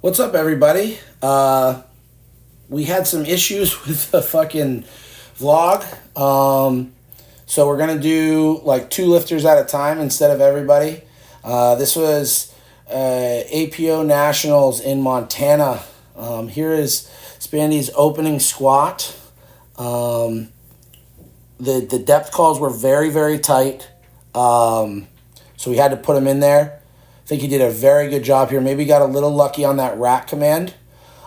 What's up, everybody? We had some issues with the fucking vlog. So we're going to do like 2 lifters at a time instead of everybody. This was APO Nationals in Montana. Here is SPandy's opening squat. The depth calls were very, very tight. So we had to put him in there. I think he did a very good job here. Maybe got a little lucky on that rack command.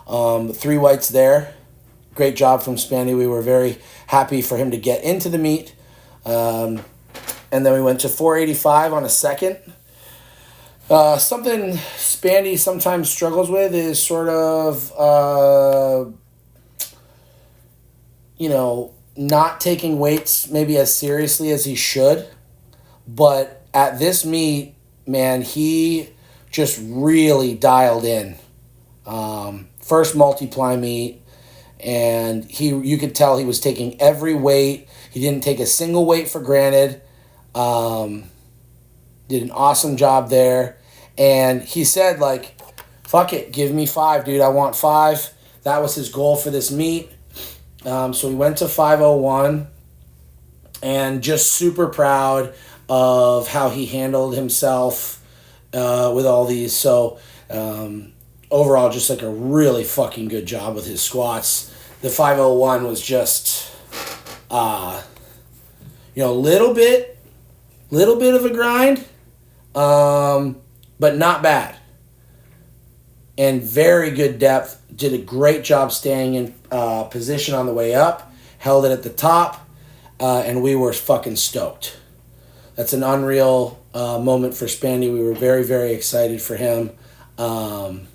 3 whites there. Great job from Spandy. We were very happy for him to get into the meet. And then we went to 485 on a second. Something Spandy sometimes struggles with is sort of, not taking weights maybe as seriously as he should. But at this meet, man, he just really dialed in. First multiply meet, and you could tell he was taking every weight. He didn't take a single weight for granted. Did an awesome job there. And he said, like, fuck it, give me 5, dude. I want 5. That was his goal for this meet. So we went to 501, and just super proud of how he handled himself with all these. So overall, just like a really fucking good job with his squats. The 501 was just, little bit of a grind, but not bad. And very good depth. Did a great job staying in position on the way up. Held it at the top, and we were fucking stoked. That's an unreal moment for Spandy. We were very, very excited for him. And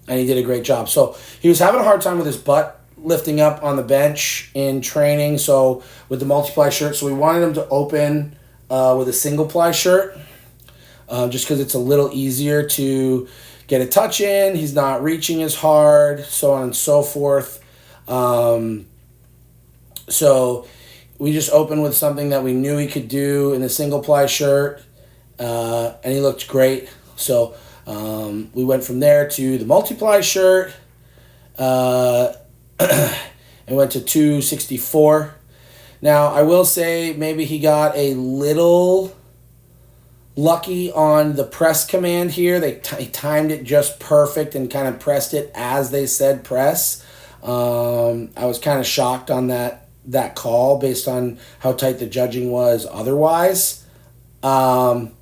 he did a great job. So he was having a hard time with his butt lifting up on the bench in training. So with the multiply shirt, so we wanted him to open with a single ply shirt, just because it's a little easier to get a touch in. He's not reaching as hard, so on and so forth. So we just opened with something that we knew he could do in a single ply shirt, and he looked great. So we went from there to the multiply shirt, and went to 264. Now, I will say maybe he got a little lucky on the press command here. He timed it just perfect and kind of pressed it as they said press. I was kind of shocked on that call based on how tight the judging was otherwise. But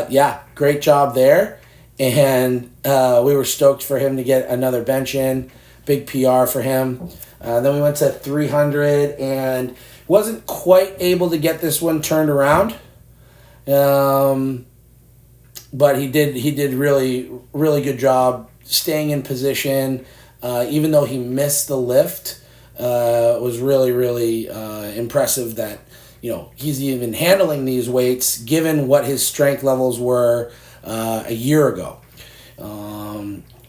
yeah, great job there. And we were stoked for him to get another bench in. Big PR for him. Then we went to 300 and wasn't quite able to get this one turned around. But he did really, really good job staying in position. Even though he missed the lift, was really, really impressive that, he's even handling these weights given what his strength levels were a year ago.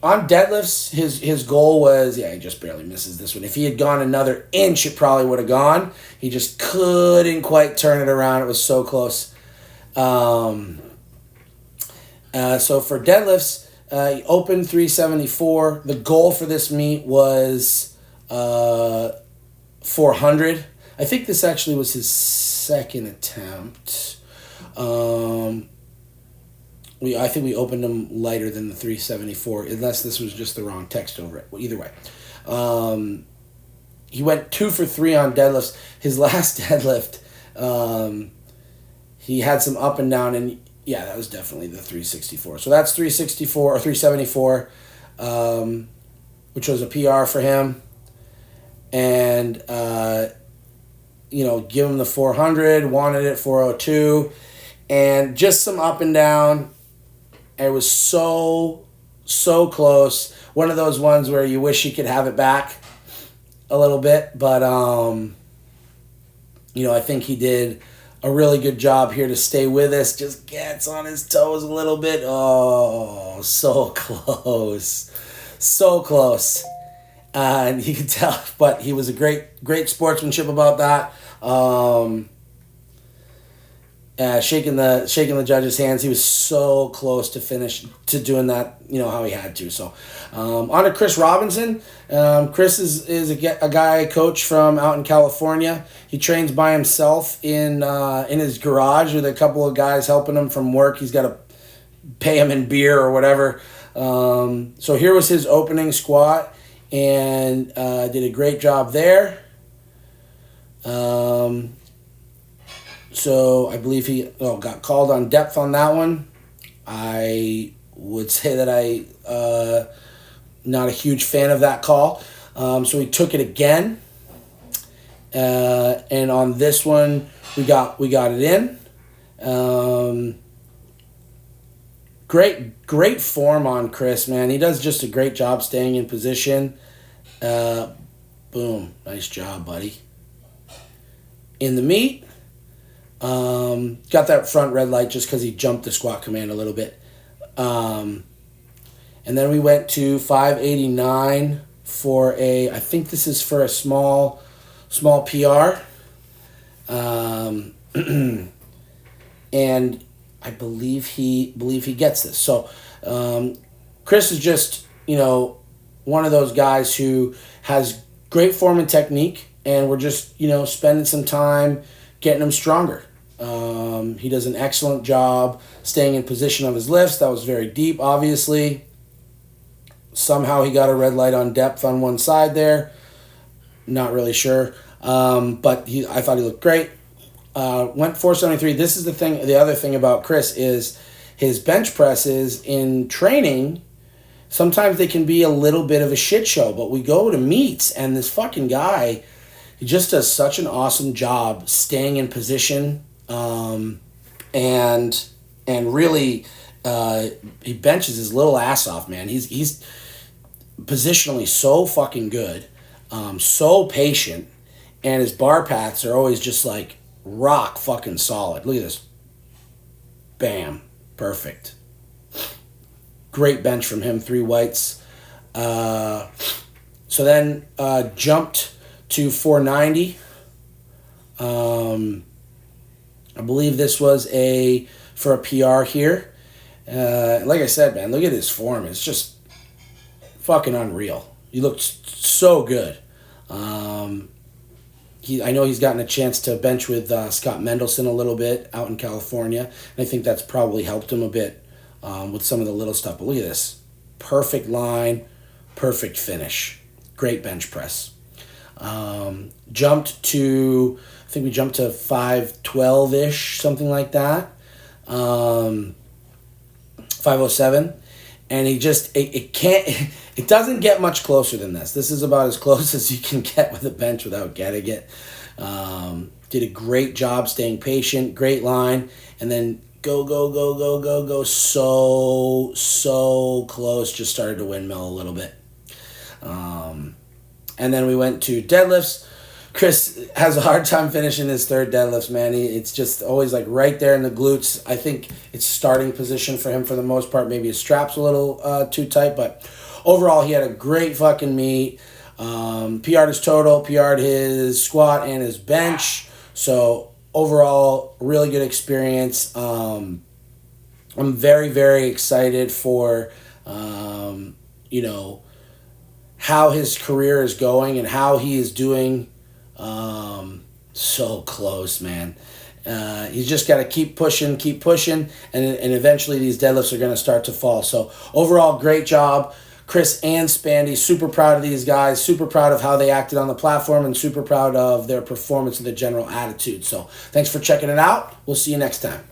On deadlifts, his goal was, he just barely misses this one. If he had gone another inch, it probably would have gone. He just couldn't quite turn it around. It was so close. So for deadlifts, he opened 374. The goal for this meet was 400. I think this actually was his second attempt. I think we opened him lighter than the 374, unless this was just the wrong text over it. Well, either way. He went 2 for 3 on deadlifts. His last deadlift, he had some up and down, and yeah, that was definitely the 364. So that's 364 or 374, which was a PR for him. And, give him the 400, wanted it 402, and just some up and down. It was so close. One of those ones where you wish you could have it back a little bit, but, I think he did a really good job here to stay with us. Just gets on his toes a little bit. Oh, so close. So close. And you could tell, but he was a great sportsmanship about that. shaking the judge's hands. He was so close to doing that, how he had to. So on to Chris Robinson. Chris is a guy I coach from out in California. He trains by himself in his garage with a couple of guys helping him from work. He's got to pay him in beer or whatever. So here was his opening squat, and did a great job there. So I believe he got called on depth on that one. I would say that I not a huge fan of that call. So he took it again, and on this one we got it in. Great form on Chris, man. He does just a great job staying in position. Boom, nice job, buddy. In the meet, got that front red light just because he jumped the squat command a little bit. And then we went to 589 for I think this is for a small PR. And I believe he gets this. So Chris is just, one of those guys who has great form and technique, and we're just, spending some time getting him stronger. He does an excellent job staying in position on his lifts. That was very deep, obviously. Somehow he got a red light on depth on one side there. Not really sure. But I thought he looked great. Went 473. This is the other thing about Chris is his bench presses in training. Sometimes they can be a little bit of a shit show, but we go to meets and this fucking guy, he just does such an awesome job staying in position, and really he benches his little ass off, man. He's positionally so fucking good, so patient, and his bar paths are always just like rock fucking solid. Look at this. Bam. Perfect. Great bench from him, 3 whites. So then jumped to 490. I believe this was for a PR here. Like I said, man, look at his form. It's just fucking unreal. He looked so good. I know he's gotten a chance to bench with Scott Mendelson a little bit out in California, and I think that's probably helped him a bit with some of the little stuff. But look at this. Perfect line, perfect finish. Great bench press. Jumped to 512-ish, something like that. 507. And he just, it doesn't get much closer than this. This is about as close as you can get with a bench without getting it. Did a great job staying patient, great line, and then go, so close, just started to windmill a little bit. And then we went to deadlifts. Chris has a hard time finishing his third deadlifts, man. It's just always like right there in the glutes. I think it's starting position for him for the most part. Maybe his strap's a little too tight, but overall he had a great fucking meet. PR'd his total, PR'd his squat and his bench. So overall, really good experience. I'm very, very excited for, how his career is going and how he is doing. So close, man. He's just got to keep pushing, and eventually these deadlifts are going to start to fall. So overall, great job, Chris and SPandy. Super proud of these guys, super proud of how they acted on the platform, and super proud of their performance and the general attitude. So thanks for checking it out. We'll see you next time.